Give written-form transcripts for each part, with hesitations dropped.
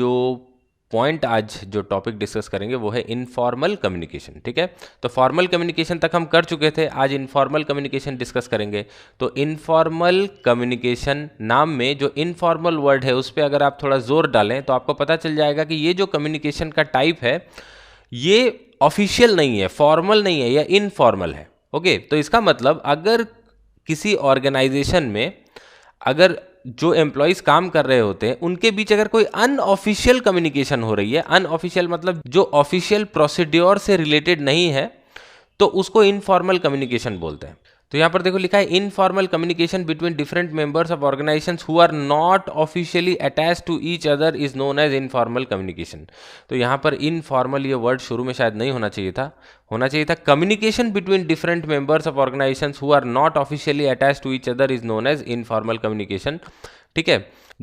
जो पॉइंट आज जो टॉपिक डिस्कस करेंगे वो है इनफॉर्मल कम्युनिकेशन। ठीक है, तो फॉर्मल कम्युनिकेशन तक हम कर चुके थे, आज इनफॉर्मल कम्युनिकेशन डिस्कस करेंगे। तो इनफॉर्मल कम्युनिकेशन नाम में जो इनफॉर्मल वर्ड है उस पर अगर आप थोड़ा जोर डालें तो आपको पता चल जाएगा कि ये जो कम्युनिकेशन का टाइप है ये ऑफिशियल नहीं है, फॉर्मल नहीं है, या इनफॉर्मल है। ओके, तो इसका मतलब अगर किसी ऑर्गेनाइजेशन में अगर जो एम्प्लॉयज काम कर रहे होते हैं उनके बीच अगर कोई अनऑफिशियल कम्युनिकेशन हो रही है, अनऑफिशियल मतलब जो ऑफिशियल प्रोसीड्योर से रिलेटेड नहीं है, तो उसको इनफॉर्मल कम्युनिकेशन बोलते हैं। तो यहां पर देखो लिखा है informal communication between different members of organisations who are not officially attached to each other is known as informal communication. तो यहां पर इनफॉर्मल ये वर्ड शुरू में शायद नहीं होना चाहिए था, होना चाहिए था communication between different members of organisations who are not officially attached to each other is known as informal communication. ठीक है,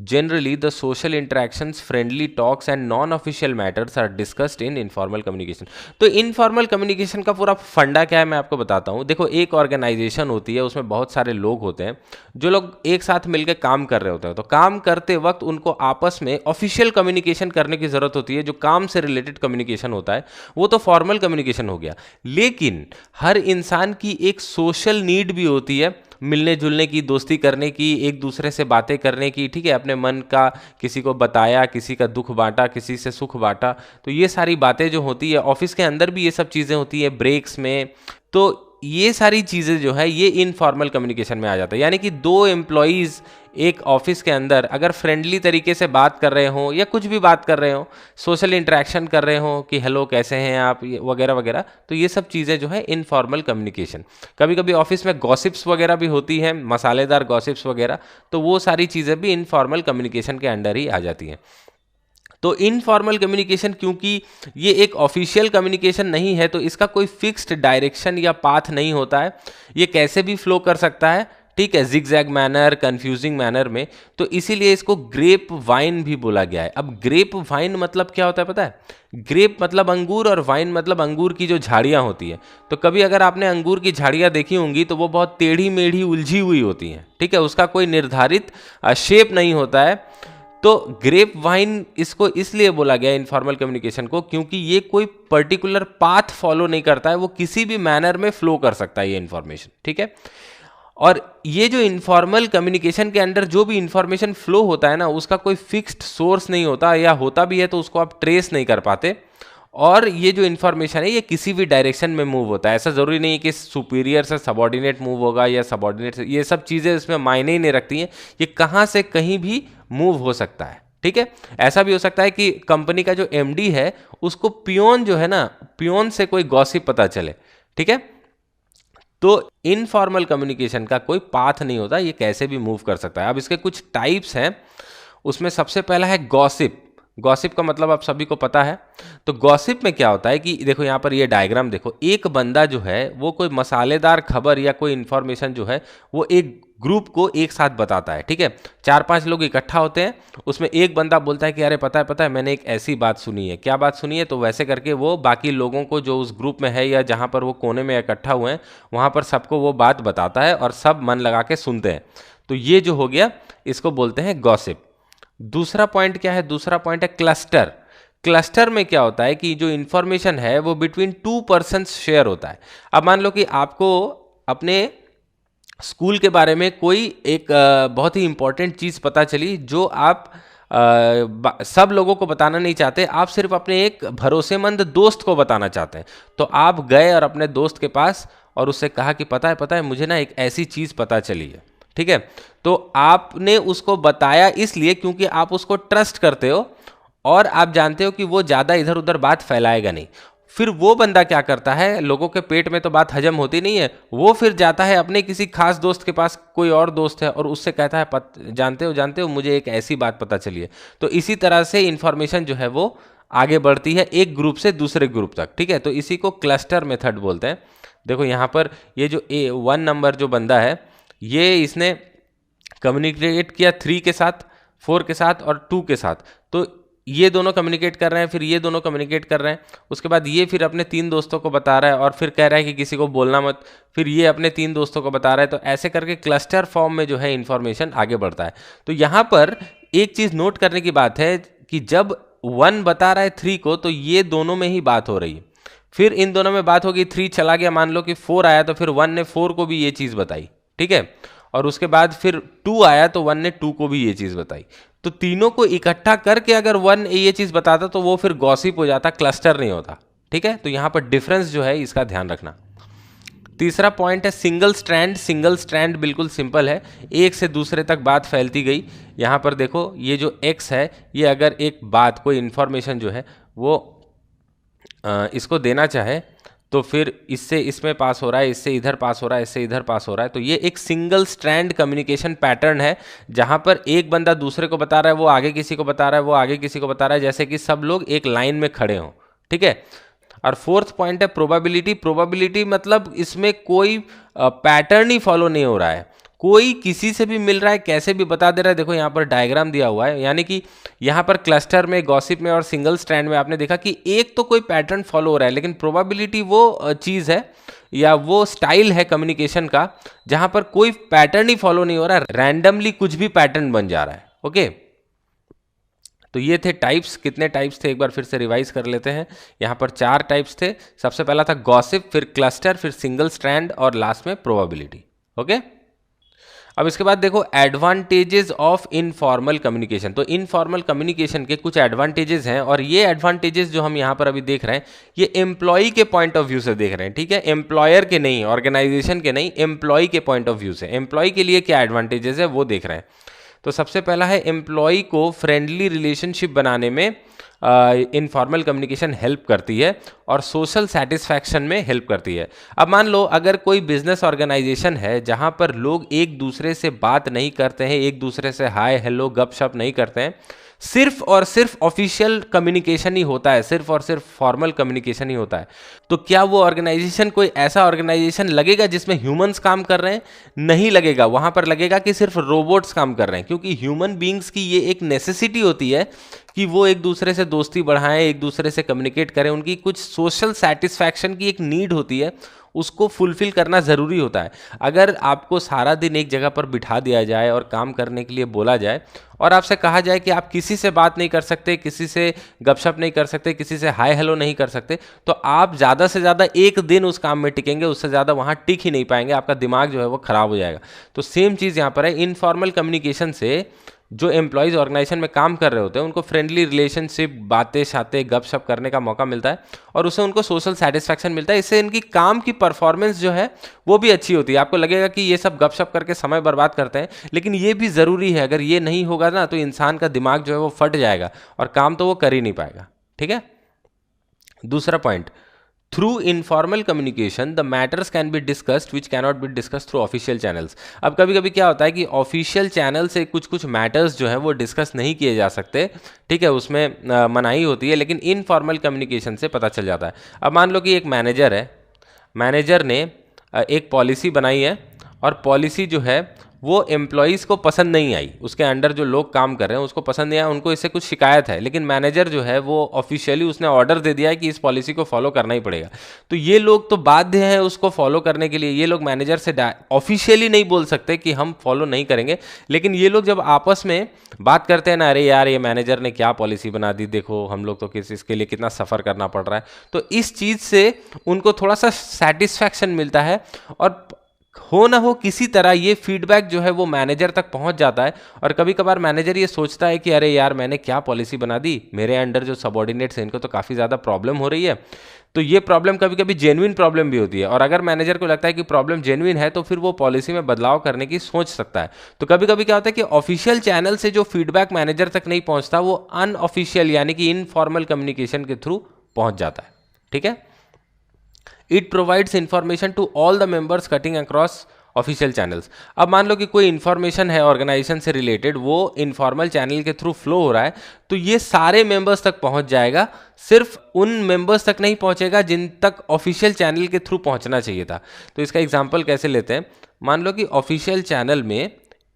generally the social interactions, friendly talks and non-official matters are discussed in informal communication। तो informal communication का पूरा फंडा क्या है मैं आपको बताता हूँ। देखो, एक ऑर्गेनाइजेशन होती है, उसमें बहुत सारे लोग होते हैं जो लोग एक साथ मिलकर काम कर रहे होते हैं। तो काम करते वक्त उनको आपस में ऑफिशियल कम्युनिकेशन करने की जरूरत होती है। जो काम से रिलेटेड कम्युनिकेशन होता है वो तो फॉर्मल कम्युनिकेशन हो गया, लेकिन हर इंसान की एक सोशल नीड भी होती है, मिलने जुलने की, दोस्ती करने की, एक दूसरे से बातें करने की। ठीक है, अपने मन का किसी को बताया, किसी का दुख बांटा, किसी से सुख बांटा। तो ये सारी बातें जो होती है ऑफिस के अंदर भी ये सब चीज़ें होती है, ब्रेक्स में। तो ये सारी चीज़ें जो है ये इनफॉर्मल कम्युनिकेशन में आ जाता है। यानी कि दो एम्प्लॉयज़ एक ऑफिस के अंदर अगर फ्रेंडली तरीके से बात कर रहे हो या कुछ भी बात कर रहे हो, सोशल इंटरेक्शन कर रहे हो कि हेलो कैसे हैं आप, वगैरह वगैरह, तो ये सब चीज़ें जो है इनफॉर्मल कम्युनिकेशन। कभी कभी ऑफिस में गॉसिप्स वगैरह भी होती हैं, मसालेदार गॉसिप्स वगैरह, तो वो सारी चीज़ें भी इनफॉर्मल कम्युनिकेशन के अंडर ही आ जाती हैं। तो इनफॉर्मल कम्युनिकेशन क्योंकि ये एक ऑफिशियल कम्युनिकेशन नहीं है तो इसका कोई फिक्स्ड डायरेक्शन या पाथ नहीं होता है, ये कैसे भी फ्लो कर सकता है। ठीक है, जिगजैग मैनर, कंफ्यूजिंग मैनर में। तो इसीलिए इसको ग्रेप वाइन भी बोला गया है। अब ग्रेप वाइन मतलब क्या होता है पता है? ग्रेप मतलब अंगूर और वाइन मतलब अंगूर की जो झाड़ियाँ होती है। तो कभी अगर आपने अंगूर की झाड़ियाँ देखी होंगी तो वो बहुत टेढ़ी मेढ़ी उलझी हुई होती हैं। ठीक है, उसका कोई निर्धारित शेप नहीं होता है। तो ग्रेप वाइन इसको इसलिए बोला गया इनफॉर्मल कम्युनिकेशन को क्योंकि ये कोई पर्टिकुलर पाथ फॉलो नहीं करता है, वो किसी भी मैनर में फ्लो कर सकता है ये इन्फॉर्मेशन। ठीक है, और ये जो इनफॉर्मल कम्युनिकेशन के अंदर जो भी इंफॉर्मेशन फ्लो होता है ना, उसका कोई फिक्स्ड सोर्स नहीं होता, या होता भी है तो उसको आप ट्रेस नहीं कर पाते। और ये जो इन्फॉर्मेशन है ये किसी भी डायरेक्शन में मूव होता है। ऐसा ज़रूरी नहीं है कि सुपीरियर से सबॉर्डिनेट मूव होगा या सबॉर्डिनेट से, ये सब चीज़ें इसमें मायने ही नहीं रखती हैं। ये कहाँ से कहीं भी मूव हो सकता है। ठीक है, ऐसा भी हो सकता है कि कंपनी का जो एमडी है उसको पियोन जो है ना, पियोन से कोई गॉसिप पता चले। ठीक है, तो इनफॉर्मल कम्युनिकेशन का कोई पाथ नहीं होता, ये कैसे भी मूव कर सकता है। अब इसके कुछ टाइप्स हैं, उसमें सबसे पहला है गॉसिप। गॉसिप का मतलब आप सभी को पता है। तो गॉसिप में क्या होता है कि देखो यहाँ पर ये डायग्राम देखो, एक बंदा जो है वो कोई मसालेदार खबर या कोई इंफॉर्मेशन जो है वो एक ग्रुप को एक साथ बताता है। ठीक है, 4-5 लोग इकट्ठा होते हैं, उसमें एक बंदा बोलता है कि अरे पता है मैंने एक ऐसी बात सुनी है। क्या बात सुनी है? तो वैसे करके वो बाकी लोगों को जो उस ग्रुप में है या जहाँ पर वो कोने में इकट्ठा हुए हैं वहाँ पर सबको वो बात बताता है और सब मन लगा के सुनते हैं। तो ये जो हो गया इसको बोलते हैं गॉसिप। दूसरा पॉइंट क्या है? दूसरा पॉइंट है क्लस्टर। क्लस्टर में क्या होता है कि जो इंफॉर्मेशन है वो बिटवीन 2 पर्सन्स शेयर होता है। अब मान लो कि आपको अपने स्कूल के बारे में कोई एक बहुत ही इंपॉर्टेंट चीज़ पता चली जो आप सब लोगों को बताना नहीं चाहते, आप सिर्फ अपने एक भरोसेमंद दोस्त को बताना चाहते हैं। तो आप गए और अपने दोस्त के पास और उससे कहा कि पता है मुझे ना एक ऐसी चीज़ पता चली है। ठीक है, तो आपने उसको बताया इसलिए क्योंकि आप उसको ट्रस्ट करते हो और आप जानते हो कि वो ज़्यादा इधर उधर बात फैलाएगा नहीं। फिर वो बंदा क्या करता है, लोगों के पेट में तो बात हजम होती नहीं है, वो फिर जाता है अपने किसी खास दोस्त के पास, कोई और दोस्त है, और उससे कहता है जानते हो मुझे एक ऐसी बात पता चली है। तो इसी तरह से इंफॉर्मेशन जो है वो आगे बढ़ती है एक ग्रुप से दूसरे ग्रुप तक। ठीक है, तो इसी को क्लस्टर मेथड बोलते हैं। देखो यहाँ पर ये जो 1 नंबर जो बंदा है ये इसने कम्युनिकेट किया 3 के साथ, 4 के साथ और 2 के साथ। तो ये दोनों कम्युनिकेट कर रहे हैं, फिर ये दोनों कम्युनिकेट कर रहे हैं, उसके बाद ये फिर अपने 3 दोस्तों को बता रहा है और फिर कह रहा है कि किसी को बोलना मत, फिर ये अपने 3 दोस्तों को बता रहा है। तो ऐसे करके क्लस्टर फॉर्म में जो है इन्फॉर्मेशन आगे बढ़ता है। तो यहाँ पर एक चीज़ नोट करने की बात है कि जब 1 बता रहा है 3 को, तो ये दोनों में ही बात हो रही है। फिर इन दोनों में बात होगी, 3 चला गया, मान लो कि 4 आया, तो फिर 1 ने 4 को भी ये चीज़ बताई, ठीक है। और उसके बाद फिर 2 आया तो 1 ने 2 को भी ये चीज़ बताई। तो तीनों को इकट्ठा करके अगर 1 ये चीज़ बताता तो वो फिर गॉसिप हो जाता, क्लस्टर नहीं होता, ठीक है। तो यहाँ पर डिफरेंस जो है इसका ध्यान रखना। तीसरा पॉइंट है सिंगल स्ट्रैंड। सिंगल स्ट्रैंड बिल्कुल सिंपल है, एक से दूसरे तक बात फैलती गई। यहाँ पर देखो ये जो एक्स है, ये अगर एक बात कोई इन्फॉर्मेशन जो है वो इसको देना चाहे तो फिर इससे इसमें पास हो रहा है, इससे इधर पास हो रहा है, इससे इधर पास हो रहा है। तो ये एक सिंगल स्ट्रैंड कम्युनिकेशन पैटर्न है, जहाँ पर एक बंदा दूसरे को बता रहा है, वो आगे किसी को बता रहा है, वो आगे किसी को बता रहा है, जैसे कि सब लोग एक लाइन में खड़े हों, ठीक है। और फोर्थ पॉइंट है प्रोबेबिलिटी। प्रोबेबिलिटी मतलब इसमें कोई पैटर्न ही फॉलो नहीं हो रहा है, कोई किसी से भी मिल रहा है, कैसे भी बता दे रहा है। देखो यहाँ पर डायग्राम दिया हुआ है, यानी कि यहाँ पर क्लस्टर में, गॉसिप में और सिंगल स्ट्रैंड में आपने देखा कि एक तो कोई पैटर्न फॉलो हो रहा है, लेकिन प्रोबेबिलिटी वो चीज़ है या वो स्टाइल है कम्युनिकेशन का जहाँ पर कोई पैटर्न ही फॉलो नहीं हो रहा है, रैंडमली कुछ भी पैटर्न बन जा रहा है। ओके, तो ये थे टाइप्स। कितने टाइप्स थे एक बार फिर से रिवाइज कर लेते हैं। यहाँ पर 4 टाइप्स थे। सबसे पहला था गॉसिप, फिर क्लस्टर, फिर सिंगल स्ट्रैंड और लास्ट में प्रोबेबिलिटी। ओके, अब इसके बाद देखो एडवांटेजेस ऑफ इनफॉर्मल कम्युनिकेशन। तो इनफॉर्मल कम्युनिकेशन के कुछ एडवांटेजेस हैं, और ये एडवांटेजेस जो हम यहाँ पर अभी देख रहे हैं ये एम्प्लॉय के पॉइंट ऑफ व्यू से देख रहे हैं, ठीक है। एम्प्लॉयर के नहीं, ऑर्गेनाइजेशन के नहीं, एम्प्लॉय के पॉइंट ऑफ व्यू से। एम्प्लॉय के लिए क्या एडवांटेजेस है वो देख रहे हैं। तो सबसे पहला है एम्प्लॉय को फ्रेंडली रिलेशनशिप बनाने में इनफॉर्मल कम्युनिकेशन हेल्प करती है और सोशल सेटिस्फैक्शन में हेल्प करती है। अब मान लो अगर कोई बिजनेस ऑर्गेनाइजेशन है जहां पर लोग एक दूसरे से बात नहीं करते हैं, एक दूसरे से हाय हेलो गपशप नहीं करते हैं, सिर्फ और सिर्फ ऑफिशियल कम्युनिकेशन ही होता है, सिर्फ और सिर्फ फॉर्मल कम्युनिकेशन ही होता है, तो क्या वो ऑर्गेनाइजेशन कोई ऐसा ऑर्गेनाइजेशन लगेगा जिसमें ह्यूमंस काम कर रहे हैं? नहीं लगेगा। वहां पर लगेगा कि सिर्फ रोबोट्स काम कर रहे हैं, क्योंकि ह्यूमन बींग्स की ये एक नेसेसिटी होती है कि वो एक दूसरे से दोस्ती बढ़ाएं, एक दूसरे से कम्युनिकेट करें। उनकी कुछ सोशल सेटिस्फैक्शन की एक नीड होती है, उसको फुलफिल करना ज़रूरी होता है। अगर आपको सारा दिन एक जगह पर बिठा दिया जाए और काम करने के लिए बोला जाए और आपसे कहा जाए कि आप किसी से बात नहीं कर सकते, किसी से गपशप नहीं कर सकते, किसी से हाय हेलो नहीं कर सकते, तो आप ज़्यादा से ज़्यादा एक दिन उस काम में टिकेंगे, उससे ज़्यादा वहाँ टिक ही नहीं पाएंगे, आपका दिमाग जो है वो ख़राब हो जाएगा। तो सेम चीज़ यहाँ पर है। इनफॉर्मल कम्युनिकेशन से जो एम्प्लॉयज़ ऑर्गेनाइजेशन में काम कर रहे होते हैं उनको फ्रेंडली रिलेशनशिप, बातें शातें गपशप करने का मौका मिलता है और उससे उनको सोशल सेटिस्फैक्शन मिलता है। इससे इनकी काम की परफॉर्मेंस जो है वो भी अच्छी होती है। आपको लगेगा कि ये सब गपशप करके समय बर्बाद करते हैं, लेकिन ये भी ज़रूरी है। अगर ये नहीं होगा ना तो इंसान का दिमाग जो है वो फट जाएगा और काम तो वो कर ही नहीं पाएगा, ठीक है। दूसरा point, through informal communication the matters can be discussed which cannot be discuss through official channels. अब कभी कभी क्या होता है कि ऑफिशियल चैनल से कुछ कुछ मैटर्स जो है वो डिस्कस नहीं किए जा सकते, ठीक है, उसमें मनाही होती है, लेकिन इनफॉर्मल कम्युनिकेशन से पता चल जाता है। अब मान लो कि एक मैनेजर है, मैनेजर ने एक पॉलिसी बनाई है और पॉलिसी जो है वो एम्प्लॉयज़ को पसंद नहीं आई, उसके अंडर जो लोग काम कर रहे हैं उसको पसंद नहीं आया, उनको इससे कुछ शिकायत है, लेकिन मैनेजर जो है वो ऑफिशियली उसने ऑर्डर दे दिया है कि इस पॉलिसी को फॉलो करना ही पड़ेगा। तो ये लोग तो बाध्य हैं उसको फॉलो करने के लिए। ये लोग मैनेजर से ऑफिशियली नहीं बोल सकते कि हम फॉलो नहीं करेंगे, लेकिन ये लोग जब आपस में बात करते हैं ना, अरे यार ये मैनेजर ने क्या पॉलिसी बना दी, देखो हम लोग तो इसके लिए कितना सफ़र करना पड़ रहा है, तो इस चीज़ से उनको थोड़ा सा सेटिस्फैक्शन मिलता है और हो ना हो किसी तरह ये फीडबैक जो है वो मैनेजर तक पहुंच जाता है। और कभी कभार मैनेजर ये सोचता है कि अरे यार मैंने क्या पॉलिसी बना दी, मेरे अंडर जो सबऑर्डिनेट्स हैं इनको तो काफ़ी ज़्यादा प्रॉब्लम हो रही है। तो ये प्रॉब्लम कभी कभी जेन्युइन प्रॉब्लम भी होती है, और अगर मैनेजर को लगता है कि प्रॉब्लम जेन्युइन है तो फिर वो पॉलिसी में बदलाव करने की सोच सकता है। तो कभी कभी क्या होता है कि ऑफिशियल चैनल से जो फीडबैक मैनेजर तक नहीं पहुँचता वो अनऑफिशियल यानी कि इनफॉर्मल कम्युनिकेशन के थ्रू पहुँच जाता है, ठीक है। It provides information to all the members cutting across official channels. अब मान लो कि कोई इन्फॉर्मेशन है ऑर्गेनाइजेशन से रिलेटेड, वो इनफॉर्मल चैनल के थ्रू फ्लो हो रहा है, तो ये सारे मेंबर्स तक पहुंच जाएगा, सिर्फ उन मेंबर्स तक नहीं पहुंचेगा जिन तक ऑफिशियल चैनल के थ्रू पहुंचना चाहिए था। तो इसका एग्जांपल कैसे लेते हैं, मान लो कि ऑफिशियल चैनल में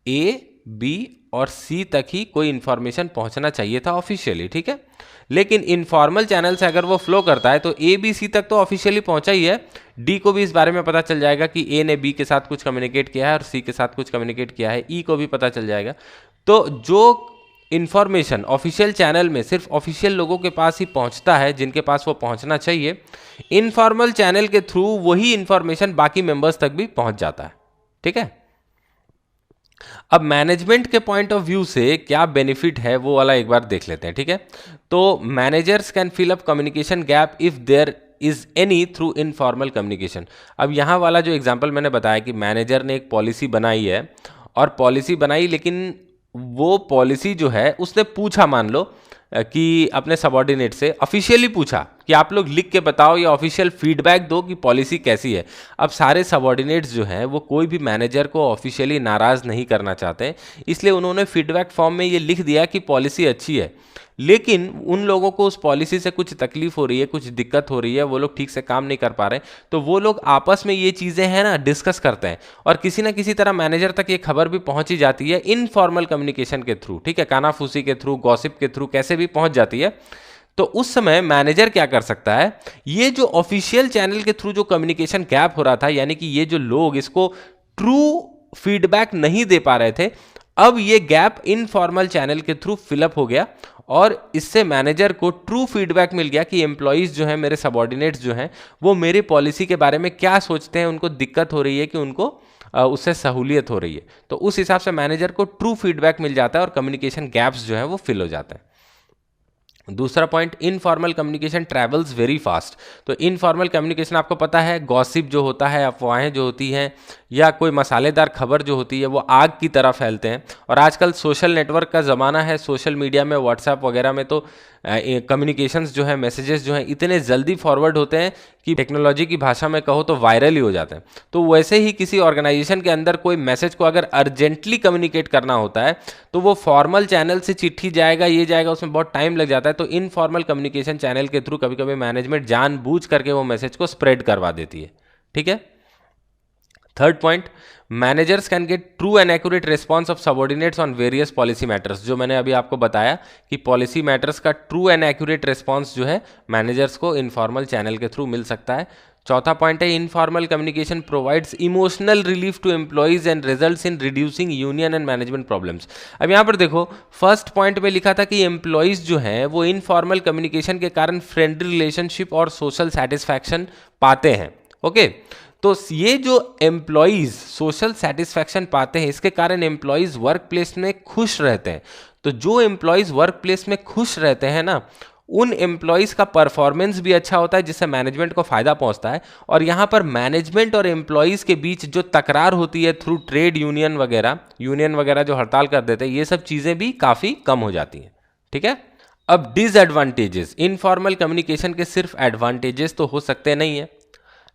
ए, बी और सी तक ही कोई इन्फॉर्मेशन पहुंचना चाहिए था ऑफिशियली, ठीक है, लेकिन इनफॉर्मल चैनल से अगर वो फ्लो करता है तो ए बी सी तक तो ऑफिशियली पहुंचा ही है, डी को भी इस बारे में पता चल जाएगा कि ए ने बी के साथ कुछ कम्युनिकेट किया है और सी के साथ कुछ कम्युनिकेट किया है, ई को भी पता चल जाएगा। तो जो इंफॉर्मेशन ऑफिशियल चैनल में सिर्फ ऑफिशियल लोगों के पास ही पहुंचता है जिनके पास वो पहुंचना चाहिए, इनफॉर्मल चैनल के थ्रू वही इंफॉर्मेशन बाकी मेंबर्स तक भी पहुंच जाता है। ठीक है, अब मैनेजमेंट के पॉइंट ऑफ व्यू से क्या बेनिफिट है वो वाला एक बार देख लेते हैं। ठीक है, तो managers can fill up communication gap if there is any through informal communication. अब यहाँ वाला जो एग्जांपल मैंने बताया कि मैनेजर ने एक पॉलिसी बनाई है और पॉलिसी बनाई, लेकिन वो पॉलिसी जो है उसने पूछा, मान लो कि अपने सबॉर्डिनेट से ऑफिशियली पूछा कि आप लोग लिख के बताओ या ऑफिशियल फीडबैक दो कि पॉलिसी कैसी है। अब सारे सबॉर्डिनेट्स जो हैं वो कोई भी मैनेजर को ऑफिशियली नाराज़ नहीं करना चाहते, इसलिए उन्होंने फीडबैक फॉर्म में ये लिख दिया कि पॉलिसी अच्छी है, लेकिन उन लोगों को उस पॉलिसी से कुछ तकलीफ हो रही है, कुछ दिक्कत हो रही है, वो लोग ठीक से काम नहीं कर पा रहे, तो वो लोग आपस में ये चीज़ें हैं ना डिस्कस करते हैं और किसी ना किसी तरह मैनेजर तक ये खबर भी पहुंची जाती है इनफॉर्मल कम्युनिकेशन के थ्रू। ठीक है, कानाफूसी के थ्रू, गॉसिप के थ्रू, कैसे भी पहुंच जाती है। तो उस समय मैनेजर क्या कर सकता है, ये जो ऑफिशियल चैनल के थ्रू जो कम्युनिकेशन गैप हो रहा था, यानी कि ये जो लोग इसको ट्रू फीडबैक नहीं दे पा रहे थे, अब ये गैप इनफॉर्मल चैनल के थ्रू फिलअप हो गया और इससे मैनेजर को ट्रू फीडबैक मिल गया कि एम्प्लॉयज़ जो हैं, मेरे सबॉर्डिनेट्स जो हैं, वो मेरी पॉलिसी के बारे में क्या सोचते हैं, उनको दिक्कत हो रही है कि उनको उससे सहूलियत हो रही है। तो उस हिसाब से मैनेजर को ट्रू फीडबैक मिल जाता है और कम्युनिकेशन गैप्स जो हैं वो फिल हो जाते हैं। दूसरा point, informal communication travels very fast. तो इनफॉर्मल कम्युनिकेशन आपको पता है, गॉसिप जो होता है, अफवाहें जो होती हैं या कोई मसालेदार खबर जो होती है वो आग की तरह फैलते हैं। और आजकल सोशल नेटवर्क का ज़माना है, सोशल मीडिया में, व्हाट्सएप वगैरह में तो कम्युनिकेशंस जो है, मैसेजेस जो हैं इतने जल्दी फॉरवर्ड होते हैं कि टेक्नोलॉजी की भाषा में कहो तो वायरल ही हो जाते हैं। तो वैसे ही किसी ऑर्गेनाइजेशन के अंदर कोई मैसेज को अगर अर्जेंटली कम्युनिकेट करना होता है तो वो फॉर्मल चैनल से चिट्ठी जाएगा, ये जाएगा, उसमें बहुत टाइम लग जाता है। तो इनफॉर्मल कम्युनिकेशन चैनल के थ्रू कभी कभी मैनेजमेंट जानबूझ करके वो मैसेज को स्प्रेड करवा देती है। ठीक है, third point, managers can get true and accurate response of subordinates on various policy matters. जो मैंने अभी आपको बताया कि पॉलिसी मैटर्स का ट्रू एंड एक्यूरेट रिस्पॉन्स जो है मैनेजर्स को इनफॉर्मल चैनल के थ्रू मिल सकता है। चौथा पॉइंट है, informal communication provides emotional relief to employees and results in reducing union and management problems. अब यहाँ पर देखो, फर्स्ट पॉइंट में लिखा था कि एम्प्लॉइज जो हैं वो इनफॉर्मल कम्युनिकेशन के कारण फ्रेंडली रिलेशनशिप और सोशल सेटिस्फैक्शन पाते हैं। ओके, तो ये जो एम्प्लॉयज़ सोशल सेटिस्फैक्शन पाते हैं, इसके कारण एम्प्लॉयज़ वर्क प्लेस में खुश रहते हैं। तो जो एम्प्लॉयज़ वर्क प्लेस में खुश रहते हैं ना, उन एम्प्लॉयज़ का परफॉर्मेंस भी अच्छा होता है, जिससे मैनेजमेंट को फायदा पहुंचता है। और यहाँ पर मैनेजमेंट और एम्प्लॉयज़ के बीच जो तकरार होती है थ्रू ट्रेड यूनियन वगैरह जो हड़ताल कर देते हैं, ये सब चीज़ें भी काफ़ी कम हो जाती हैं। ठीक है, अब डिसएडवांटेजेस, इनफॉर्मल कम्युनिकेशन के सिर्फ एडवांटेजेस तो हो सकते नहीं है,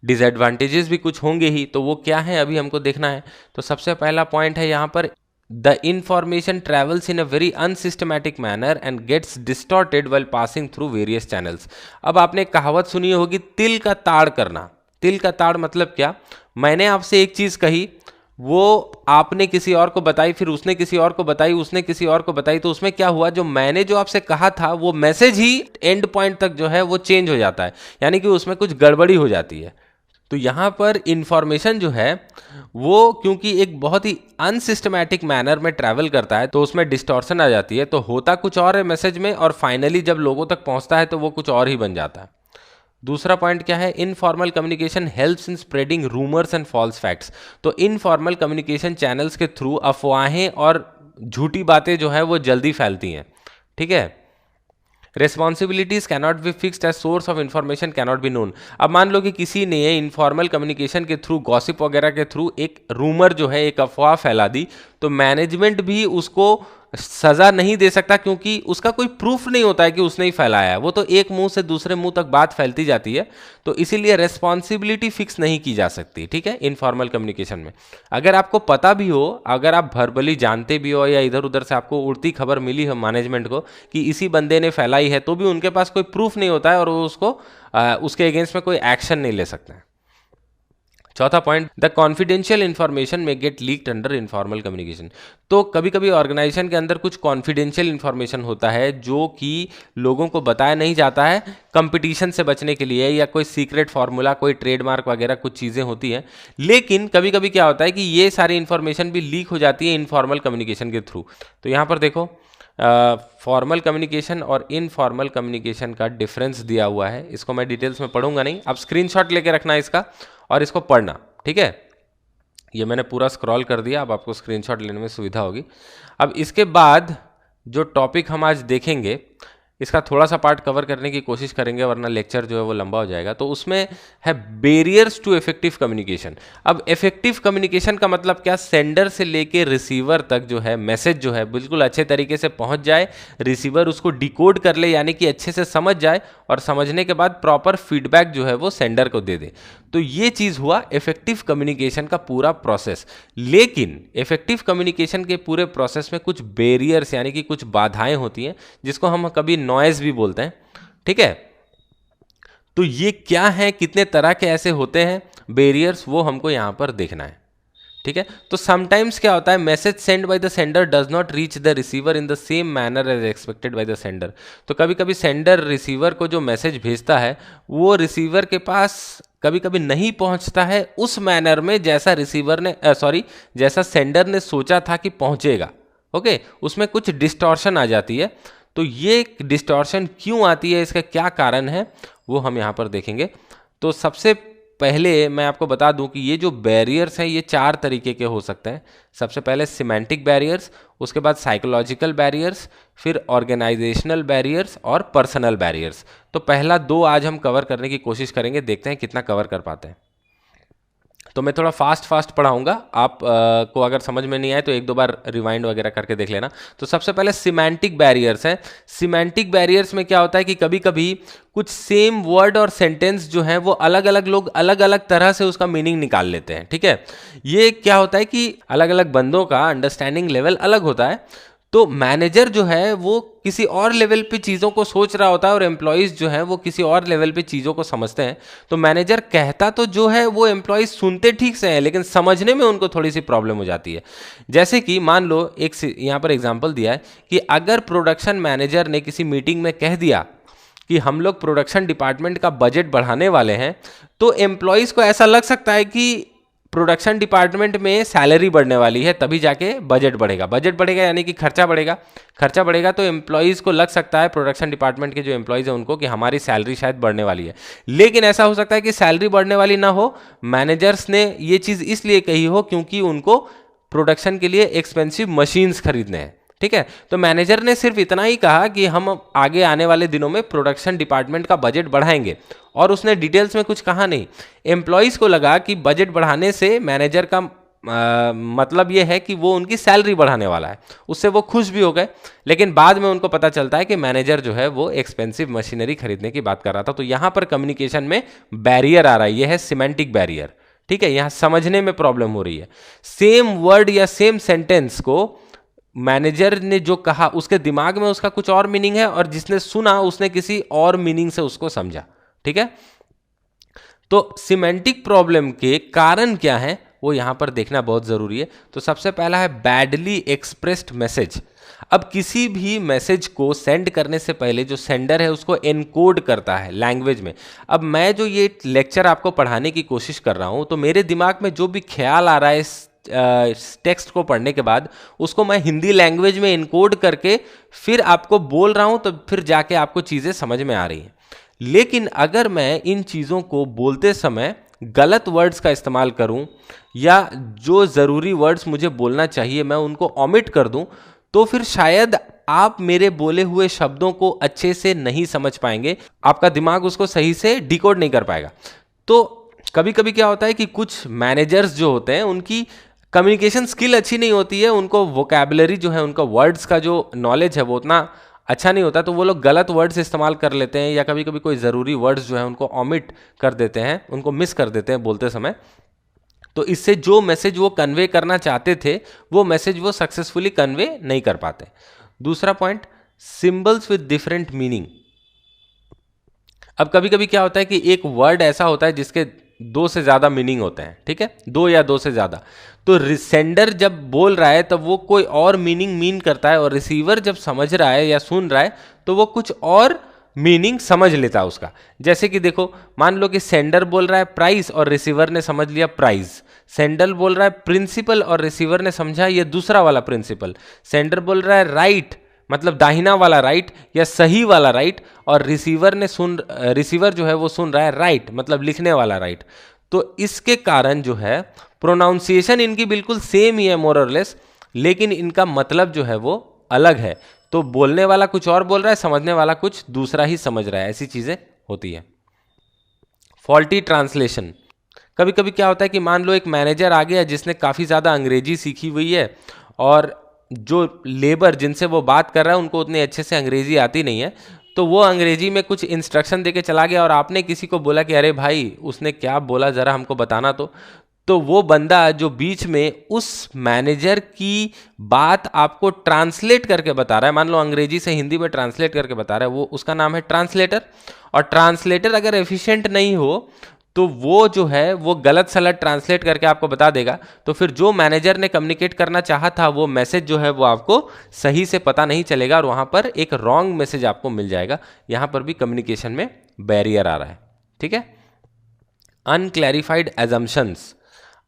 डिसएडवांटेजेस भी कुछ होंगे ही। तो वो क्या है अभी हमको देखना है। तो सबसे पहला पॉइंट है यहाँ पर, the information travels in a very unsystematic manner and gets distorted while passing through various channels. अब आपने कहावत सुनी होगी, तिल का ताड़ करना। तिल का ताड़ मतलब क्या, मैंने आपसे एक चीज़ कही, वो आपने किसी और को बताई, फिर उसने किसी और को बताई, उसने किसी और को बताई, तो उसमें क्या हुआ, जो मैंने जो आपसे कहा था वो मैसेज ही एंड पॉइंट तक जो है वो चेंज हो जाता है, यानी कि उसमें कुछ गड़बड़ी हो जाती है। तो यहाँ पर इंफॉर्मेशन जो है वो क्योंकि एक बहुत ही अनसिस्टमैटिक मैनर में ट्रैवल करता है, तो उसमें डिस्टॉर्शन आ जाती है। तो होता कुछ और है मैसेज में, और फाइनली जब लोगों तक पहुँचता है तो वो कुछ और ही बन जाता है। दूसरा पॉइंट क्या है, informal communication helps in spreading rumours and false facts. तो इनफॉर्मल कम्युनिकेशन चैनल्स के थ्रू अफवाहें और झूठी बातें जो है वो जल्दी फैलती हैं। ठीक है, responsibilities cannot be fixed as source of information cannot be known. अब मान लो कि किसी ने इनफॉर्मल कम्युनिकेशन के थ्रू, गॉसिप वगैरह के थ्रू एक रूमर जो है, एक अफवाह फैला दी, तो मैनेजमेंट भी उसको सजा नहीं दे सकता, क्योंकि उसका कोई प्रूफ नहीं होता है कि उसने ही फैलाया है। वो तो एक मुंह से दूसरे मुंह तक बात फैलती जाती है, तो इसीलिए रिस्पॉन्सिबिलिटी फिक्स नहीं की जा सकती। ठीक है, इनफॉर्मल कम्युनिकेशन में अगर आपको पता भी हो, अगर आप वर्बली जानते भी हो या इधर उधर से आपको उड़ती खबर मिली है मैनेजमेंट को कि इसी बंदे ने फैलाई है, तो भी उनके पास कोई प्रूफ नहीं होता है और वो उसको उसके अगेंस्ट में कोई एक्शन नहीं ले सकते हैं। चौथा point, the confidential information may get leaked under informal communication. तो कभी कभी ऑर्गेनाइजेशन के अंदर कुछ कॉन्फिडेंशियल इन्फॉर्मेशन होता है जो कि लोगों को बताया नहीं जाता है, कंपटीशन से बचने के लिए, या कोई सीक्रेट फार्मूला, कोई ट्रेडमार्क वगैरह कुछ चीज़ें होती हैं। लेकिन कभी कभी क्या होता है कि ये सारी इन्फॉर्मेशन भी लीक हो जाती है इनफॉर्मल कम्युनिकेशन के थ्रू। तो यहाँ पर देखो, फॉर्मल कम्युनिकेशन और इनफॉर्मल कम्युनिकेशन का डिफरेंस दिया हुआ है। इसको मैं डिटेल्स में पढ़ूंगा नहीं, आप स्क्रीनशॉट लेके रखना इसका और इसको पढ़ना, ठीक है। ये मैंने पूरा स्क्रॉल कर दिया, अब आपको स्क्रीनशॉट लेने में सुविधा होगी। अब इसके बाद जो टॉपिक हम आज देखेंगे इसका थोड़ा सा पार्ट कवर करने की कोशिश करेंगे, वरना लेक्चर जो है वो लंबा हो जाएगा। तो उसमें है बैरियर्स टू इफेक्टिव कम्युनिकेशन। अब इफेक्टिव कम्युनिकेशन का मतलब क्या, सेंडर से लेके रिसीवर तक जो है मैसेज जो है बिल्कुल अच्छे तरीके से पहुंच जाए, रिसीवर उसको डिकोड कर ले यानी कि अच्छे से समझ जाए, और समझने के बाद प्रॉपर फीडबैक जो है वो सेंडर को दे दे। तो ये चीज़ हुआ इफेक्टिव कम्युनिकेशन का पूरा प्रोसेस। लेकिन इफेक्टिव कम्युनिकेशन के पूरे प्रोसेस में कुछ बैरियर्स यानी कि कुछ बाधाएं होती हैं, जिसको हम कभी नॉइज भी बोलते हैं, ठीक है। तो ये क्या है, कितने तरह के ऐसे होते हैं बैरियर्स, वो हमको यहां पर देखना है, ठीक है। तो समटाइम्स क्या होता है, message send by the sender does not reach the receiver in the same manner as expected by the sender. तो कभी कभी सेंडर रिसीवर को जो मैसेज भेजता है वो रिसीवर के पास कभी कभी नहीं पहुंचता है उस मैनर में जैसा रिसीवर ने जैसा सेंडर ने सोचा था कि पहुंचेगा। ओके, उसमें कुछ डिस्टॉर्शन आ जाती है। तो ये डिस्टॉर्शन क्यों आती है, इसका क्या कारण है, वो हम यहाँ पर देखेंगे। तो सबसे पहले मैं आपको बता दूं कि ये जो बैरियर्स हैं ये 4 तरीके के हो सकते हैं। सबसे पहले सिमेंटिक बैरियर्स, उसके बाद साइकोलॉजिकल बैरियर्स, फिर ऑर्गेनाइजेशनल बैरियर्स और पर्सनल बैरियर्स। तो पहला 2 आज हम कवर करने की कोशिश करेंगे, देखते हैं कितना कवर कर पाते हैं। तो मैं थोड़ा फास्ट पढ़ाऊंगा, आप को अगर समझ में नहीं आए तो 1-2 बार रिवाइंड वगैरह करके देख लेना। तो सबसे पहले सिमेंटिक बैरियर्स हैं। सिमेंटिक बैरियर्स में क्या होता है कि कभी कभी कुछ सेम वर्ड और सेंटेंस जो है वो अलग अलग लोग अलग अलग तरह से उसका मीनिंग निकाल लेते हैं, ठीक है। ये क्या होता है कि अलग अलग बंदों का अंडरस्टैंडिंग लेवल अलग होता है। तो मैनेजर जो है वो किसी और लेवल पे चीज़ों को सोच रहा होता है और एम्प्लॉयज़ जो है वो किसी और लेवल पे चीज़ों को समझते हैं। तो मैनेजर कहता तो जो है वो एम्प्लॉयज़ सुनते ठीक से हैं, लेकिन समझने में उनको थोड़ी सी प्रॉब्लम हो जाती है। जैसे कि मान लो एक यहाँ पर एग्जाम्पल दिया है कि अगर प्रोडक्शन मैनेजर ने किसी मीटिंग में कह दिया कि हम लोग प्रोडक्शन डिपार्टमेंट का बजट बढ़ाने वाले हैं, तो एम्प्लॉयज़ को ऐसा लग सकता है कि प्रोडक्शन डिपार्टमेंट में सैलरी बढ़ने वाली है तभी जाके बजट बढ़ेगा। बजट बढ़ेगा यानी कि खर्चा बढ़ेगा, खर्चा बढ़ेगा तो एम्प्लॉयज़ को लग सकता है, प्रोडक्शन डिपार्टमेंट के जो एम्प्लॉयज़ हैं उनको, कि हमारी सैलरी शायद बढ़ने वाली है। लेकिन ऐसा हो सकता है कि सैलरी बढ़ने वाली ना हो, मैनेजर्स ने ये चीज़ इसलिए कही हो क्योंकि उनको प्रोडक्शन के लिए एक्सपेंसिव मशीन्स खरीदने हैं, ठीक है। तो मैनेजर ने सिर्फ इतना ही कहा कि हम आगे आने वाले दिनों में प्रोडक्शन डिपार्टमेंट का बजट बढ़ाएंगे, और उसने डिटेल्स में कुछ कहा नहीं। एम्प्लॉयज़ को लगा कि बजट बढ़ाने से मैनेजर का मतलब ये है कि वो उनकी सैलरी बढ़ाने वाला है, उससे वो खुश भी हो गए। लेकिन बाद में उनको पता चलता है कि मैनेजर जो है वो एक्सपेंसिव मशीनरी खरीदने की बात कर रहा था। तो यहाँ पर कम्युनिकेशन में बैरियर आ रहा है, ये है सिमेंटिक बैरियर, ठीक है। यहाँ समझने में प्रॉब्लम हो रही है। सेम वर्ड या सेम सेंटेंस को मैनेजर ने जो कहा उसके दिमाग में उसका कुछ और मीनिंग है, और जिसने सुना उसने किसी और मीनिंग से उसको समझा, ठीक है। तो सिमेंटिक प्रॉब्लम के कारण क्या है वो यहां पर देखना बहुत जरूरी है। तो सबसे पहला है बैडली एक्सप्रेस्ड मैसेज। अब किसी भी मैसेज को सेंड करने से पहले जो सेंडर है उसको एनकोड करता है लैंग्वेज में। अब मैं जो ये लेक्चर आपको पढ़ाने की कोशिश कर रहा हूं, तो मेरे दिमाग में जो भी ख्याल आ रहा है टेक्स्ट को पढ़ने के बाद, उसको मैं हिंदी लैंग्वेज में इनकोड करके फिर आपको बोल रहा हूं, तो फिर जाके आपको चीज़ें समझ में आ रही हैं। लेकिन अगर मैं इन चीज़ों को बोलते समय गलत वर्ड्स का इस्तेमाल करूं, या जो ज़रूरी वर्ड्स मुझे बोलना चाहिए मैं उनको ऑमिट कर दूं, तो फिर शायद आप मेरे बोले हुए शब्दों को अच्छे से नहीं समझ पाएंगे, आपका दिमाग उसको सही से डिकोड नहीं कर पाएगा। तो कभी कभी क्या होता है कि कुछ मैनेजर्स जो होते हैं उनकी कम्युनिकेशन स्किल अच्छी नहीं होती है, उनको वोकैबुलरी जो है, उनका वर्ड्स का जो नॉलेज है वो उतना अच्छा नहीं होता, तो वो लोग गलत वर्ड्स इस्तेमाल कर लेते हैं, या कभी कभी कोई ज़रूरी वर्ड्स जो है उनको ऑमिट कर देते हैं, उनको मिस कर देते हैं बोलते समय। तो इससे जो मैसेज वो कन्वे करना चाहते थे वो मैसेज वो सक्सेसफुली कन्वे नहीं कर पाते। दूसरा point, symbols with different meaning. अब कभी कभी क्या होता है कि एक वर्ड ऐसा होता है जिसके 2 से ज़्यादा मीनिंग होते हैं, ठीक है, 2 या 2 से ज़्यादा। तो सेंडर जब बोल रहा है तब वो कोई और मीनिंग मीन करता है, और रिसीवर जब समझ रहा है या सुन रहा है तो वो कुछ और मीनिंग समझ लेता है उसका। जैसे कि देखो, मान लो कि सेंडर बोल रहा है प्राइस और रिसीवर ने समझ लिया प्राइस। सेंडर बोल रहा है प्रिंसिपल और रिसीवर ने समझा ये दूसरा वाला प्रिंसिपल। सेंडर बोल रहा है राइट, मतलब दाहिना वाला राइट या सही वाला राइट, और रिसीवर जो है वो सुन रहा है राइट, मतलब लिखने वाला राइट। तो इसके कारण जो है प्रोनाउंसिएशन इनकी बिल्कुल सेम ही है मोर और लेस, लेकिन इनका मतलब जो है वो अलग है। तो बोलने वाला कुछ और बोल रहा है, समझने वाला कुछ दूसरा ही समझ रहा है, ऐसी चीजें होती है। फॉल्टी ट्रांसलेशन, कभी कभी क्या होता है कि मान लो एक मैनेजर आ गया जिसने काफ़ी ज़्यादा अंग्रेजी सीखी हुई है, और जो लेबर जिनसे वो बात कर रहा है उनको उतने अच्छे से अंग्रेजी आती नहीं है, तो वो अंग्रेजी में कुछ इंस्ट्रक्शन देके चला गया, और आपने किसी को बोला कि अरे भाई उसने क्या बोला ज़रा हमको बताना। तो वो बंदा जो बीच में उस मैनेजर की बात आपको ट्रांसलेट करके बता रहा है, मान लो अंग्रेजी से हिंदी में ट्रांसलेट करके बता रहा है, वो उसका नाम है ट्रांसलेटर। और ट्रांसलेटर अगर एफिशिएंट नहीं हो तो वो जो है वो गलत सलत ट्रांसलेट करके आपको बता देगा। तो फिर जो मैनेजर ने कम्युनिकेट करना चाहा था वो मैसेज जो है वो आपको सही से पता नहीं चलेगा, और वहाँ पर एक रॉन्ग मैसेज आपको मिल जाएगा। यहाँ पर भी कम्युनिकेशन में बैरियर आ रहा है। ठीक है। Unclarified assumptions.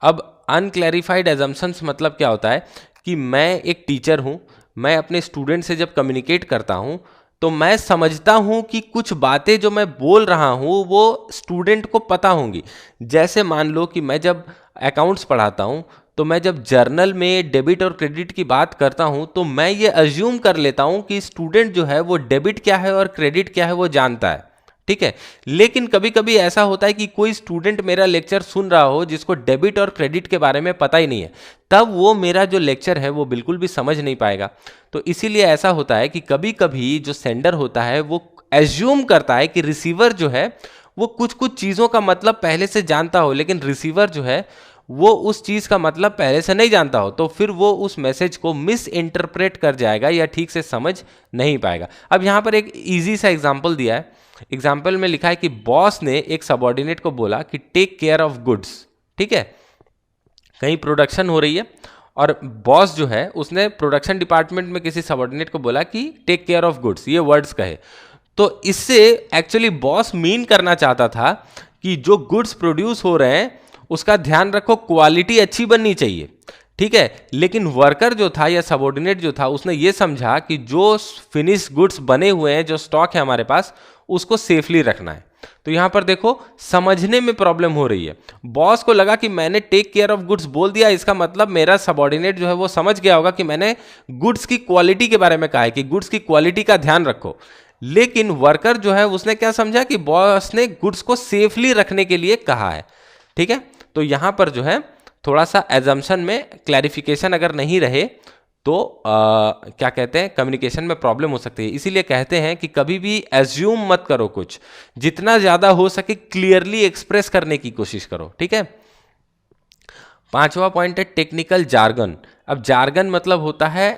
अब अनक्लैरिफाइड एजम्पशंस मतलब क्या होता है कि मैं एक टीचर हूँ, मैं अपने स्टूडेंट से जब कम्युनिकेट करता हूँ तो मैं समझता हूँ कि कुछ बातें जो मैं बोल रहा हूँ वो स्टूडेंट को पता होंगी। जैसे मान लो कि मैं जब अकाउंट्स पढ़ाता हूँ तो मैं जब जर्नल में डेबिट और क्रेडिट की बात करता हूँ तो मैं ये अज्यूम कर लेता हूँ कि स्टूडेंट जो है वो डेबिट क्या है और क्रेडिट क्या है वो जानता है। ठीक है। लेकिन कभी कभी ऐसा होता है कि कोई स्टूडेंट मेरा लेक्चर सुन रहा हो जिसको डेबिट और क्रेडिट के बारे में पता ही नहीं है, तब वो मेरा जो लेक्चर है वो बिल्कुल भी समझ नहीं पाएगा। तो इसीलिए ऐसा होता है कि कभी कभी जो सेंडर होता है वो एज्यूम करता है कि रिसीवर जो है वो कुछ कुछ चीज़ों का मतलब पहले से जानता हो, लेकिन रिसीवर जो है वो उस चीज़ का मतलब पहले से नहीं जानता हो, तो फिर वो उस मैसेज को मिस इंटरप्रेट कर जाएगा या ठीक से समझ नहीं पाएगा। अब यहाँ पर एक ईजी सा एग्जाम्पल दिया है। एग्जाम्पल में लिखा है कि बॉस ने एक सबऑर्डिनेट को बोला कि टेक केयर ऑफ गुड्स। ठीक है। कहीं प्रोडक्शन हो रही है और बॉस जो है उसने प्रोडक्शन डिपार्टमेंट में किसी सबऑर्डिनेट को बोला कि टेक केयर ऑफ गुड्स, ये वर्ड्स कहे। तो इससे एक्चुअली बॉस मीन करना चाहता था कि जो गुड्स प्रोड्यूस हो रहे हैं उसका ध्यान रखो, क्वालिटी अच्छी बननी चाहिए। ठीक है। लेकिन वर्कर जो था या सबऑर्डिनेट जो था उसने ये समझा कि जो फिनिश गुड्स बने हुए हैं, जो स्टॉक है हमारे पास, उसको सेफली रखना है। तो यहां पर देखो समझने में प्रॉब्लम हो रही है। बॉस को लगा कि मैंने टेक केयर ऑफ गुड्स बोल दिया, इसका मतलब मेरा सबऑर्डिनेट जो है वो समझ गया होगा कि मैंने गुड्स की क्वालिटी के बारे में कहा है कि गुड्स की क्वालिटी का ध्यान रखो। लेकिन वर्कर जो है उसने क्या समझा कि बॉस ने गुड्स को सेफली रखने के लिए कहा है। ठीक है। तो यहां पर जो है थोड़ा सा एजम्पशन में क्लैरिफिकेशन अगर नहीं रहे तो क्या कहते हैं, कम्युनिकेशन में प्रॉब्लम हो सकती है। इसीलिए कहते हैं कि कभी भी एज्यूम मत करो, कुछ जितना ज्यादा हो सके क्लियरली एक्सप्रेस करने की कोशिश करो। ठीक है। पांचवा पॉइंट है टेक्निकल जार्गन। अब जार्गन मतलब होता है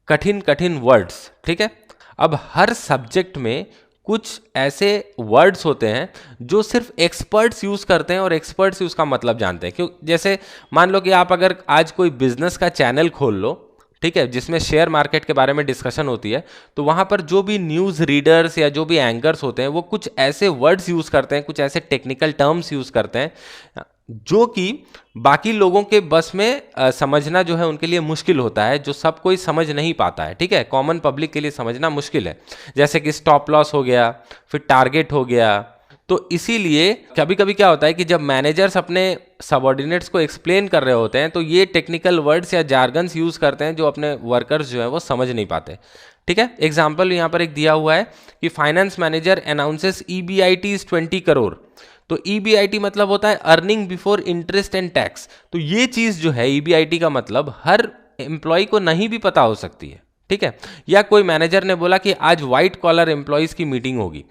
कठिन कठिन वर्ड्स। ठीक है। अब हर सब्जेक्ट में कुछ ऐसे वर्ड्स होते हैं जो सिर्फ एक्सपर्ट्स यूज करते हैं और एक्सपर्ट्स उसका मतलब जानते हैं। क्यों, जैसे मान लो कि आप अगर आज कोई बिजनेस का चैनल खोल लो, ठीक है, जिसमें शेयर मार्केट के बारे में डिस्कशन होती है, तो वहां पर जो भी न्यूज़ रीडर्स या जो भी एंकर्स होते हैं वो कुछ ऐसे वर्ड्स यूज़ करते हैं, कुछ ऐसे टेक्निकल टर्म्स यूज़ करते हैं जो कि बाकी लोगों के बस में समझना जो है उनके लिए मुश्किल होता है, जो सब कोई समझ नहीं पाता है। ठीक है। कॉमन पब्लिक के लिए समझना मुश्किल है, जैसे कि स्टॉप लॉस हो गया, फिर टारगेट हो गया। तो इसीलिए कभी कभी क्या होता है कि जब मैनेजर्स अपने सबऑर्डिनेट्स को एक्सप्लेन कर रहे होते हैं तो ये टेक्निकल वर्ड्स या जार्गन्स यूज करते हैं जो अपने वर्कर्स जो है वो समझ नहीं पाते। ठीक है। एग्जाम्पल यहाँ पर एक दिया हुआ है कि finance manager announces EBIT is 20 crore. तो EBIT मतलब होता है earning before interest and tax. तो ये चीज जो है EBIT का मतलब हर एम्प्लॉय को नहीं भी पता हो सकती है। ठीक है। या कोई मैनेजर ने बोला कि आज व्हाइट कॉलर एम्प्लॉयज की मीटिंग होगी,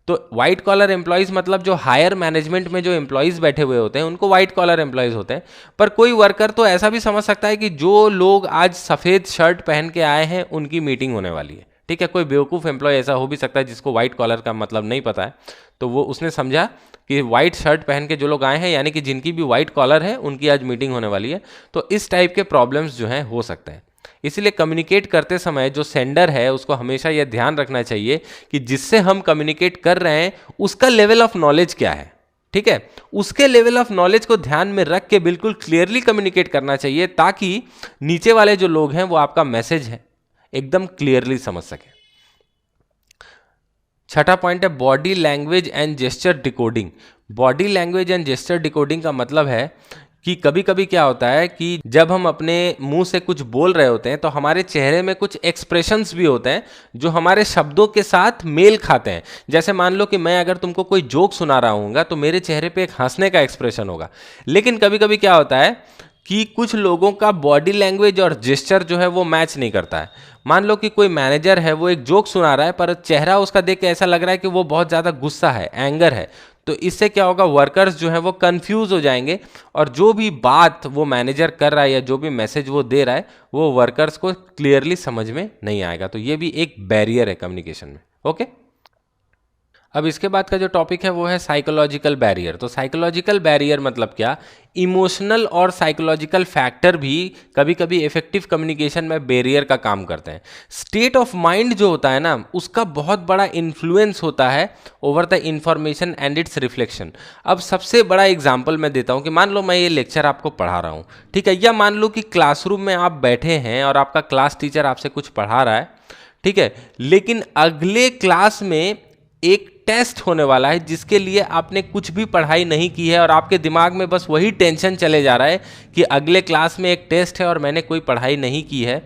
तो व्हाइट कॉलर एम्प्लॉयज मतलब जो हायर मैनेजमेंट में जो एम्प्लॉयज बैठे हुए होते हैं उनको व्हाइट कॉलर एम्प्लॉयज होते हैं। पर कोई वर्कर तो ऐसा भी समझ सकता है कि जो लोग आज सफ़ेद शर्ट पहन के आए हैं उनकी मीटिंग होने वाली है। ठीक है। कोई बेवकूफ़ एम्प्लॉय ऐसा हो भी सकता है जिसको व्हाइट कॉलर का मतलब नहीं पता है, तो वो उसने समझा कि व्हाइट शर्ट पहन के जो लोग आए हैं यानी कि जिनकी भी व्हाइट कॉलर है उनकी आज मीटिंग होने वाली है। तो इस टाइप के प्रॉब्लम्स जो हैं हो सकते हैं। इसलिए कम्युनिकेट करते समय जो सेंडर है उसको हमेशा यह ध्यान रखना चाहिए कि जिससे हम कम्युनिकेट कर रहे हैं उसका लेवल ऑफ नॉलेज क्या है। ठीक है। उसके लेवल ऑफ नॉलेज को ध्यान में रख के बिल्कुल क्लियरली कम्युनिकेट करना चाहिए ताकि नीचे वाले जो लोग हैं वो आपका मैसेज है एकदम क्लियरली समझ सके। छठा पॉइंट है body language and gesture decoding. Body language and gesture decoding का मतलब है कि कभी कभी क्या होता है कि जब हम अपने मुंह से कुछ बोल रहे होते हैं तो हमारे चेहरे में कुछ एक्सप्रेशंस भी होते हैं जो हमारे शब्दों के साथ मेल खाते हैं। जैसे मान लो कि मैं अगर तुमको कोई जोक सुना रहा हूँगा तो मेरे चेहरे पे एक हंसने का एक्सप्रेशन होगा, लेकिन कभी कभी क्या होता है कि कुछ लोगों का बॉडी लैंग्वेज और जेस्चर जो है वो मैच नहीं करता है। मान लो कि कोई मैनेजर है, वो एक जोक सुना रहा है पर चेहरा उसका देख के ऐसा लग रहा है कि वो बहुत ज़्यादा गुस्सा है, एंगर है। तो इससे क्या होगा, वर्कर्स जो है वो कंफ्यूज हो जाएंगे और जो भी बात वो मैनेजर कर रहा है या जो भी मैसेज वो दे रहा है वो वर्कर्स को क्लियरली समझ में नहीं आएगा। तो ये भी एक बैरियर है कम्युनिकेशन में। ओके, अब इसके बाद का जो टॉपिक है वो है साइकोलॉजिकल बैरियर। तो साइकोलॉजिकल बैरियर मतलब क्या, इमोशनल और साइकोलॉजिकल फैक्टर भी कभी कभी इफेक्टिव कम्युनिकेशन में बैरियर का काम करते हैं। स्टेट ऑफ माइंड जो होता है ना, उसका बहुत बड़ा इन्फ्लुएंस होता है over the information and it's reflection. अब सबसे बड़ा एग्जाम्पल मैं देता हूँ कि मान लो मैं ये लेक्चर आपको पढ़ा रहा हूँ, ठीक है, या मान लो कि क्लासरूम में आप बैठे हैं और आपका क्लास टीचर आपसे कुछ पढ़ा रहा है, ठीक है, लेकिन अगले क्लास में एक टेस्ट होने वाला है जिसके लिए आपने कुछ भी पढ़ाई नहीं की है और आपके दिमाग में बस वही टेंशन चले जा रहा है कि अगले क्लास में एक टेस्ट है और मैंने कोई पढ़ाई नहीं की है,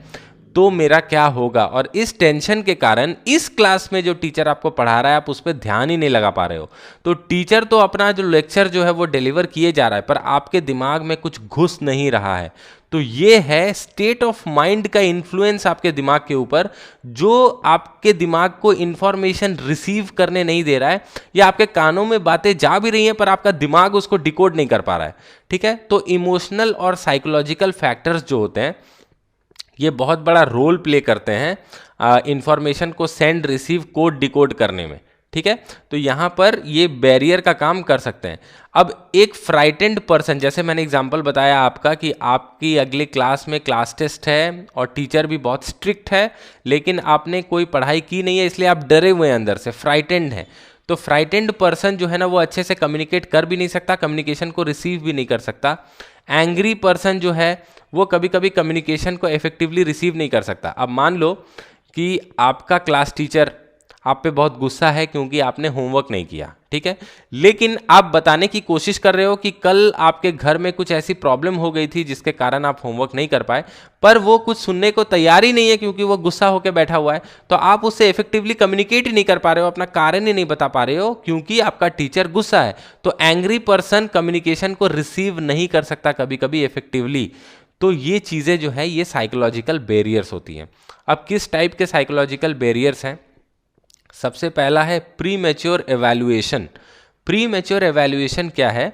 तो मेरा क्या होगा। और इस टेंशन के कारण इस क्लास में जो टीचर आपको पढ़ा रहा है आप उस पर ध्यान ही नहीं लगा पा रहे हो। तो टीचर तो अपना जो लेक्चर जो है वो डिलीवर किए जा रहा है पर आपके दिमाग में कुछ घुस नहीं रहा है। तो ये है स्टेट ऑफ माइंड का इन्फ्लुएंस आपके दिमाग के ऊपर, जो आपके दिमाग को इंफॉर्मेशन रिसीव करने नहीं दे रहा है, या आपके कानों में बातें जा भी रही हैं पर आपका दिमाग उसको डिकोड नहीं कर पा रहा है। ठीक है, तो इमोशनल और साइकोलॉजिकल फैक्टर्स जो होते हैं ये बहुत बड़ा रोल प्ले करते हैं इंफॉर्मेशन को सेंड रिसीव कोड डिकोड करने में। ठीक है, तो यहाँ पर ये बैरियर का काम कर सकते हैं। अब एक फ्राइटेंड पर्सन, जैसे मैंने एग्जांपल बताया आपका कि आपकी अगले क्लास में क्लास टेस्ट है और टीचर भी बहुत स्ट्रिक्ट है, लेकिन आपने कोई पढ़ाई की नहीं है इसलिए आप डरे हुए हैं, अंदर से फ्राइटेंड हैं। तो फ्राइटेंड पर्सन जो है ना वो अच्छे से कम्युनिकेट कर भी नहीं सकता, कम्युनिकेशन को रिसीव भी नहीं कर सकता। एंग्री पर्सन जो है वो कभी कभी कम्युनिकेशन को इफेक्टिवली रिसीव नहीं कर सकता। अब मान लो कि आपका क्लास टीचर आप पे बहुत गुस्सा है क्योंकि आपने होमवर्क नहीं किया, ठीक है, लेकिन आप बताने की कोशिश कर रहे हो कि कल आपके घर में कुछ ऐसी प्रॉब्लम हो गई थी जिसके कारण आप होमवर्क नहीं कर पाए, पर वो कुछ सुनने को तैयार ही नहीं है क्योंकि वो गुस्सा होकर बैठा हुआ है। तो आप उससे इफेक्टिवली कम्युनिकेट ही नहीं कर पा रहे हो, अपना कारण ही नहीं बता पा रहे हो क्योंकि आपका टीचर गुस्सा है। तो एंग्री पर्सन कम्युनिकेशन को रिसीव नहीं कर सकता कभी कभी इफेक्टिवली। तो ये चीज़ें जो है ये साइकोलॉजिकल बैरियर्स होती हैं। अब किस टाइप के साइकोलॉजिकल बैरियर्स हैं? सबसे पहला है pre mature evaluation. Pre mature evaluation क्या है?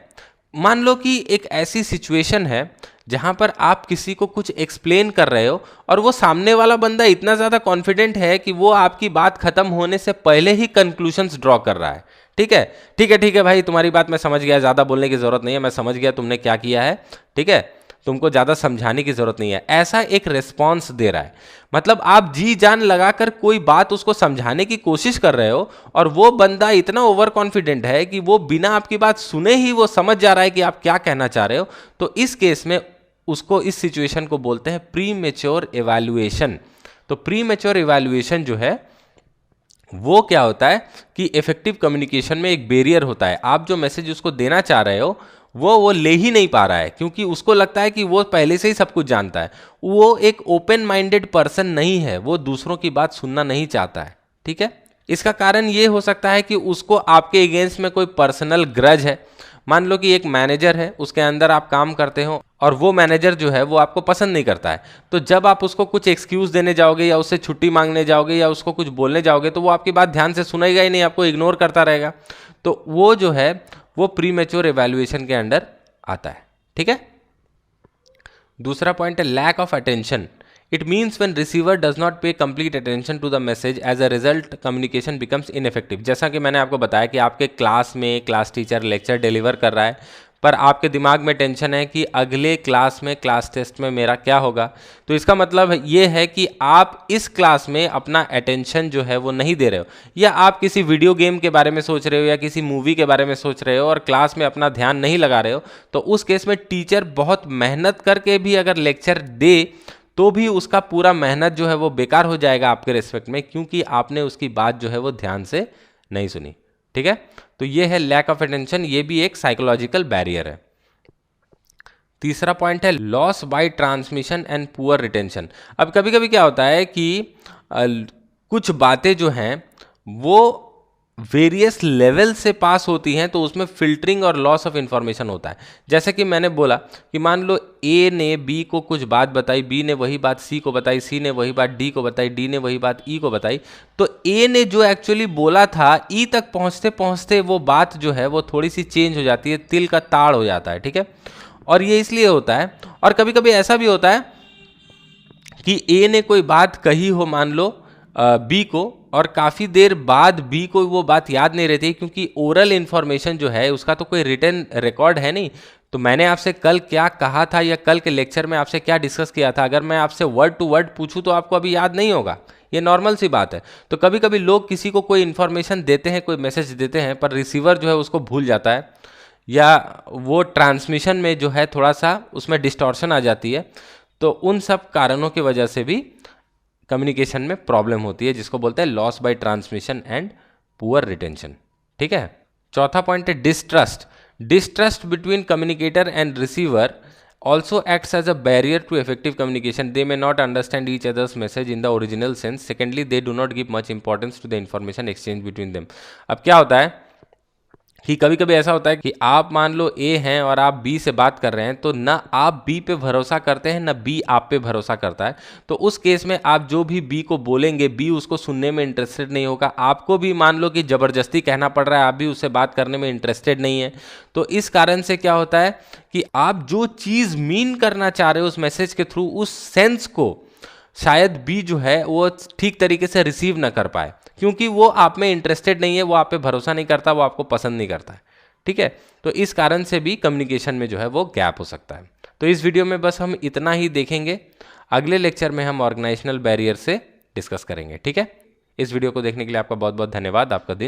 मान लो कि एक ऐसी सिचुएशन है जहां पर आप किसी को कुछ एक्सप्लेन कर रहे हो और वो सामने वाला बंदा इतना ज़्यादा कॉन्फिडेंट है कि वो आपकी बात खत्म होने से पहले ही कंक्लूजन्स ड्रॉ कर रहा है। ठीक है, ठीक है, ठीक है भाई, तुम्हारी बात मैं समझ गया, ज़्यादा बोलने की ज़रूरत नहीं है, मैं समझ गया तुमने क्या किया है, ठीक है, तुमको ज़्यादा समझाने की ज़रूरत नहीं है, ऐसा एक रिस्पॉन्स दे रहा है। मतलब आप जी जान लगाकर कोई बात उसको समझाने की कोशिश कर रहे हो और वो बंदा इतना ओवर कॉन्फिडेंट है कि वो बिना आपकी बात सुने ही वो समझ जा रहा है कि आप क्या कहना चाह रहे हो। तो इस केस में उसको, इस सिचुएशन को बोलते हैं प्री मैच्योर एवैल्यूएशन। तो प्री मैच्योर एवैल्यूएशन जो है वो क्या होता है कि इफेक्टिव कम्युनिकेशन में एक बैरियर होता है। आप जो मैसेज उसको देना चाह रहे हो वो ले ही नहीं पा रहा है क्योंकि उसको लगता है कि वो पहले से ही सब कुछ जानता है। वो एक ओपन माइंडेड पर्सन नहीं है, वो दूसरों की बात सुनना नहीं चाहता है। ठीक है, इसका कारण ये हो सकता है कि उसको आपके अगेंस्ट में कोई पर्सनल ग्रज है। मान लो कि एक मैनेजर है, उसके अंदर आप काम करते हो और वो मैनेजर जो है वो आपको पसंद नहीं करता है। तो जब आप उसको कुछ एक्सक्यूज देने जाओगे या उससे छुट्टी मांगने जाओगे या उसको कुछ बोलने जाओगे तो वो आपकी बात ध्यान से सुनेगा ही नहीं, आपको इग्नोर करता रहेगा। तो वो जो है वो प्री मैच्योर एवैल्यूएशन के अंडर आता है। ठीक है, दूसरा पॉइंट है lack of attention. It means when receiver does not pay complete attention to the message, as a result communication becomes ineffective. जैसा कि मैंने आपको बताया कि आपके क्लास में क्लास टीचर लेक्चर डिलीवर कर रहा है पर आपके दिमाग में टेंशन है कि अगले क्लास में क्लास टेस्ट में मेरा क्या होगा। तो इसका मतलब ये है कि आप इस क्लास में अपना अटेंशन जो है वो नहीं दे रहे हो, या आप किसी वीडियो गेम के बारे में सोच रहे हो या किसी मूवी के बारे में सोच रहे हो और क्लास में अपना ध्यान नहीं लगा रहे हो। तो उस केस में टीचर बहुत मेहनत करके भी अगर लेक्चर दे तो भी उसका पूरा मेहनत जो है वो बेकार हो जाएगा आपके रेस्पेक्ट में, क्योंकि आपने उसकी बात जो है वो ध्यान से नहीं सुनी। ठीक है, तो ये है लैक ऑफ अटेंशन, ये भी एक साइकोलॉजिकल बैरियर है। तीसरा पॉइंट है loss by transmission and poor retention. अब कभी कभी क्या होता है कि कुछ बातें जो हैं वो वेरियस लेवल से पास होती हैं, तो उसमें फिल्टरिंग और लॉस ऑफ इंफॉर्मेशन होता है। जैसे कि मैंने बोला कि मान लो ए ने बी को कुछ बात बताई, बी ने वही बात सी को बताई, सी ने वही बात डी को बताई, डी ने वही बात ई को बताई, तो ए ने जो एक्चुअली बोला था ई तक पहुंचते पहुंचते वो बात जो है वो थोड़ी सी चेंज हो जाती है, तिल का ताड़ हो जाता है। ठीक है, और ये इसलिए होता है। और कभी कभी ऐसा भी होता है कि ए ने कोई बात कही हो मान लो बी को, और काफ़ी देर बाद बी को वो बात याद नहीं रहती, क्योंकि ओरल इन्फॉर्मेशन जो है उसका तो कोई रिटन रिकॉर्ड है नहीं। तो मैंने आपसे कल क्या कहा था या कल के लेक्चर में आपसे क्या डिस्कस किया था, अगर मैं आपसे वर्ड टू वर्ड पूछूं तो आपको अभी याद नहीं होगा, ये नॉर्मल सी बात है। तो कभी कभी लोग किसी को कोई इन्फॉर्मेशन देते हैं, कोई मैसेज देते हैं, पर रिसीवर जो है उसको भूल जाता है, या वो ट्रांसमिशन में जो है थोड़ा सा उसमें डिस्टॉर्शन आ जाती है। तो उन सब कारणों की वजह से भी कम्युनिकेशन में प्रॉब्लम होती है, जिसको बोलते हैं loss by transmission and poor retention. ठीक है, चौथा पॉइंट है distrust. Distrust between communicator and receiver also acts as a barrier to effective communication. They may not understand each other's message in the original sense. Secondly, they do not give much importance to the information exchange between them. अब क्या होता है कि कभी कभी ऐसा होता है कि आप मान लो ए हैं और आप बी से बात कर रहे हैं, तो ना आप बी पे भरोसा करते हैं ना बी आप पे भरोसा करता है। तो उस केस में आप जो भी बी को बोलेंगे बी उसको सुनने में इंटरेस्टेड नहीं होगा, आपको भी मान लो कि ज़बरदस्ती कहना पड़ रहा है, आप भी उससे बात करने में इंटरेस्टेड नहीं है। तो इस कारण से क्या होता है कि आप जो चीज़ मीन करना चाह रहे हो उस मैसेज के थ्रू, उस सेंस को शायद बी जो है वो ठीक तरीके से रिसीव ना कर पाए, क्योंकि वो आप में इंटरेस्टेड नहीं है, वो आप पे भरोसा नहीं करता, वो आपको पसंद नहीं करता है। ठीक है, तो इस कारण से भी कम्युनिकेशन में जो है वो गैप हो सकता है। तो इस वीडियो में बस हम इतना ही देखेंगे, अगले लेक्चर में हम ऑर्गेनाइजेशनल बैरियर से डिस्कस करेंगे। ठीक है, इस वीडियो को देखने के लिए आपका बहुत बहुत धन्यवाद। आपका दिन